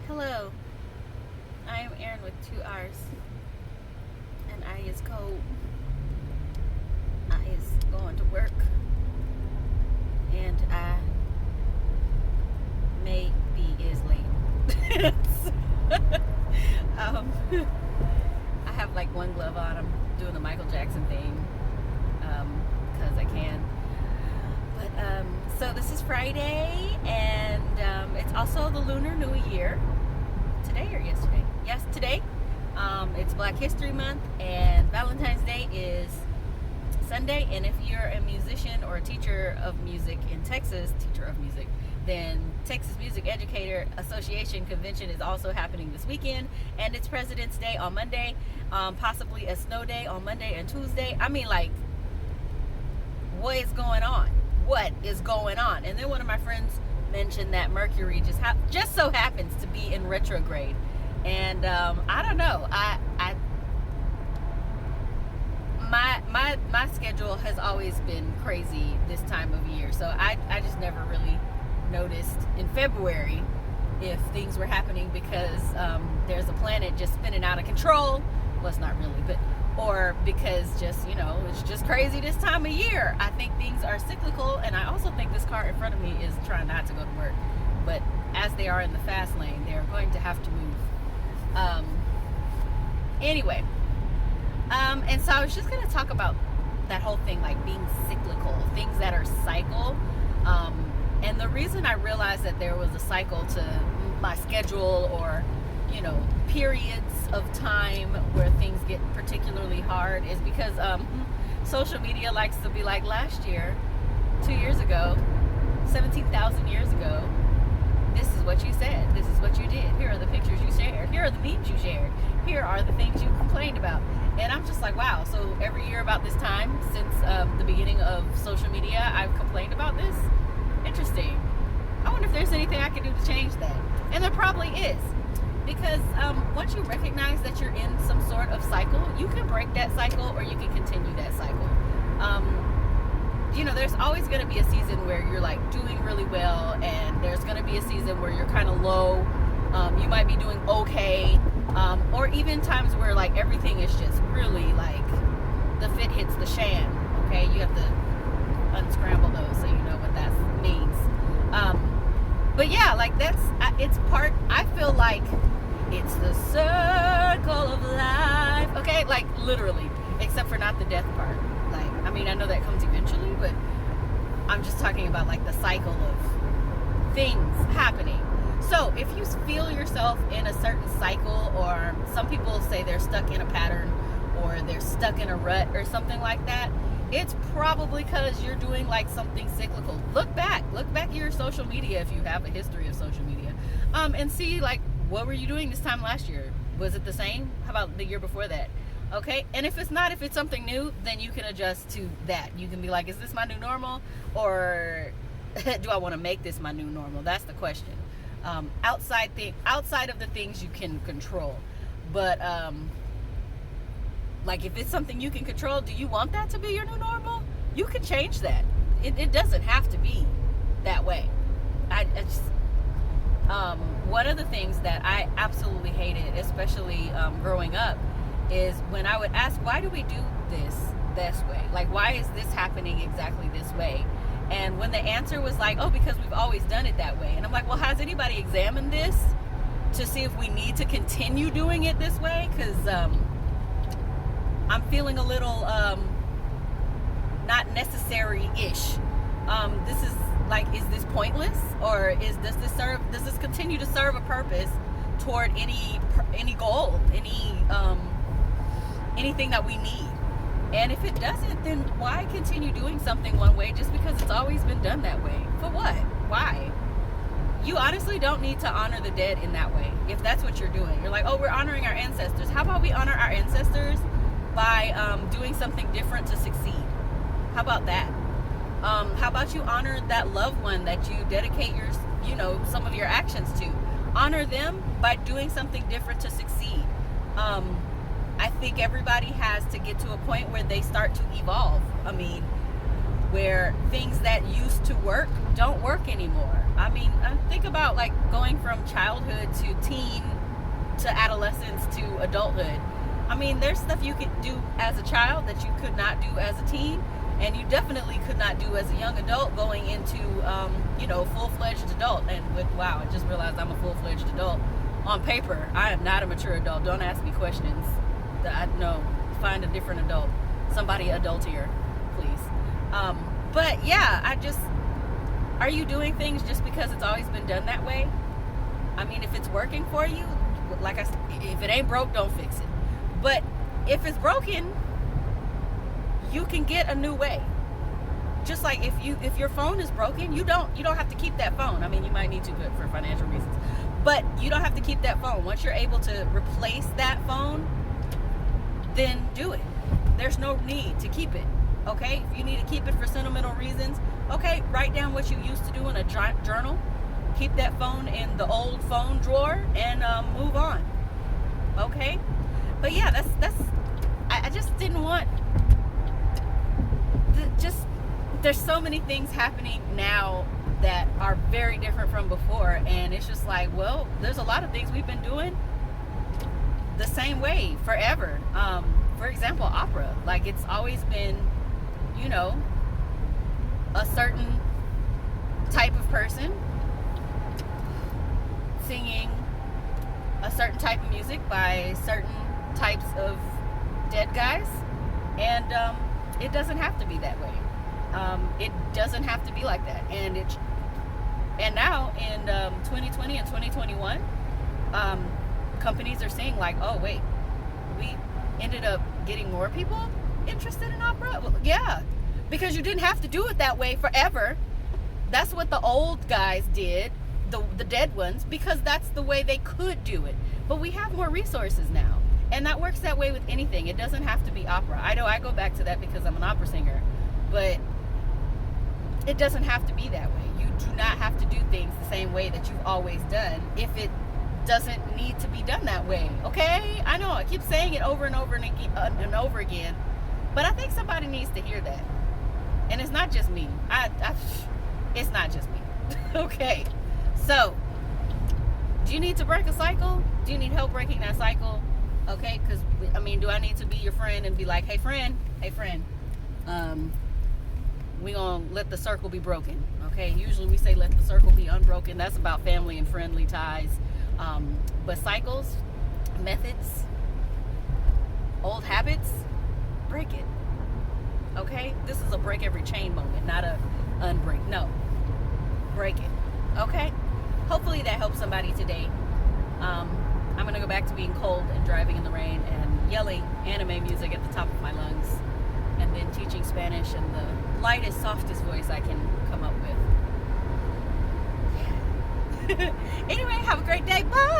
Hello, I am Erin with two R's, and I is cold. I is going to work, and I may be is late. um, I have like one glove on. I'm doing the Michael Jackson thing because I can. But so this is Friday, and it's also the Lunar New Year. Today or yesterday? Yes, today. It's Black History Month, and Valentine's Day is Sunday. And if you're a musician or a teacher of music in Texas, then Texas Music Educator Association Convention is also happening this weekend, and it's President's Day on Monday, possibly a snow day on Monday and Tuesday. I mean, like, what is going on? What is going on? And then one of my friends mentioned that Mercury just so happens to be in retrograde, and I don't know. My schedule has always been crazy this time of year, so I just never really noticed in February if things were happening because there's a planet just spinning out of control. Well, it's not really, but or because just, it's just crazy this time of year. I think things are cyclical, and I also think this car in front of me is trying not to go to work. But as they are in the fast lane, they're going to have to move. Anyway, and so I was just going to talk about that whole thing, like being cyclical, things that are cycle. And the reason I realized that there was a cycle to my schedule, or periods of time where things get particularly hard, is because social media likes to be like, last year, 2 years ago, 17,000 years ago, this is what you said, this is what you did, here are the pictures you shared, here are the memes you shared, here are the things you complained about. And I'm just like, wow, so every year about this time since the beginning of social media, I've complained about this. Interesting. I wonder if there's anything I can do to change that. And there probably is. Because once you recognize that you're in some sort of cycle, you can break that cycle or you can continue that cycle. There's always going to be a season where you're like doing really well, and there's going to be a season where you're kind of low. You might be doing okay, or even times where like everything is just really like the fit hits the shan. Okay, you have to unscramble those so you know what that means. But yeah, like it's part. I feel like it's the circle of life. Okay, like literally, except for not the death part. Like, I mean, I know that comes eventually, but I'm just talking about like the cycle of things happening. So if you feel yourself in a certain cycle, or some people say they're stuck in a pattern, or they're stuck in a rut or something like that, it's probably because you're doing like something cyclical. Look back at your social media if you have a history of social media, and see like, what were you doing this time last year? Was it the same? How about the year before that? Okay, and if it's not, if it's something new, then you can adjust to that. You can be like, is this my new normal, or do I want to make this my new normal? That's the question. Outside of the things you can control, but like if it's something you can control, do you want that to be your new normal? You can change that. It doesn't have to be that way. One of the things that I absolutely hated, especially growing up, is when I would ask, why do we do this way? Like, why is this happening exactly this way? And when the answer was like, oh, because we've always done it that way. And I'm like, well, has anybody examined this to see if we need to continue doing it this way? Because I'm feeling a little not necessary-ish. This is like, is this pointless, or does this continue to serve a purpose toward any goal, anything that we need? And if it doesn't, then why continue doing something one way just because it's always been done that way? For what? Why? You honestly don't need to honor the dead in that way. If that's what you're doing, you're like, oh, we're honoring our ancestors. How about we honor our ancestors by doing something different to succeed? How about that? How about you honor that loved one that you dedicate some of your actions to? Honor them by doing something different to succeed. I think everybody has to get to a point where they start to evolve. I mean, where things that used to work don't work anymore. I mean, think about like going from childhood to teen to adolescence to adulthood. I mean, there's stuff you could do as a child that you could not do as a teen, and you definitely could not do as a young adult going into, full-fledged adult. And wow, I just realized I'm a full-fledged adult. On paper, I am not a mature adult. Don't ask me questions. No, find a different adult. Somebody adultier, please. But yeah, are you doing things just because it's always been done that way? I mean, if it's working for you, like I said, if it ain't broke, don't fix it. But if it's broken, you can get a new way. Just like if your phone is broken, you don't have to keep that phone. I mean, you might need to for financial reasons, but you don't have to keep that phone. Once you're able to replace that phone, then do it. There's no need to keep it. Okay, if you need to keep it for sentimental reasons, okay, write down what you used to do in a journal. Keep that phone in the old phone drawer and move on. Okay, but yeah, I just didn't want there's so many things happening now that are very different from before, and it's just like, well, there's a lot of things we've been doing the same way forever. For example, opera, like it's always been, a certain type of person singing a certain type of music by certain types of dead guys, and it doesn't have to be that way. It doesn't have to be like that. And now in 2020 and 2021, companies are saying like, oh wait, we ended up getting more people interested in opera. Well, yeah, because you didn't have to do it that way forever. That's what the old guys did, the dead ones, because that's the way they could do it. But we have more resources now, and that works that way with anything. It doesn't have to be opera. I know I go back to that because I'm an opera singer, but it doesn't have to be that way. You do not have to do things the same way that you've always done if it doesn't need to be done that way. Okay? I know I keep saying it over and over and over again, but I think somebody needs to hear that. And it's not just me. It's not just me. Okay. So, do you need to break a cycle? Do you need help breaking that cycle? Okay? Because, I mean, do I need to be your friend and be like, hey friend, we gonna let the circle be broken? Okay? Usually we say let the circle be unbroken. That's about family and friendly ties. But cycles, methods, old habits, break it. Okay? This is a break every chain moment, not a unbreak. No. Break it. Okay? Hopefully that helps somebody today. I'm going to go back to being cold and driving in the rain and yelling anime music at the top of my lungs, and then teaching Spanish in the lightest, softest voice I can come up with. Yeah. Anyway, have a great day. Bye!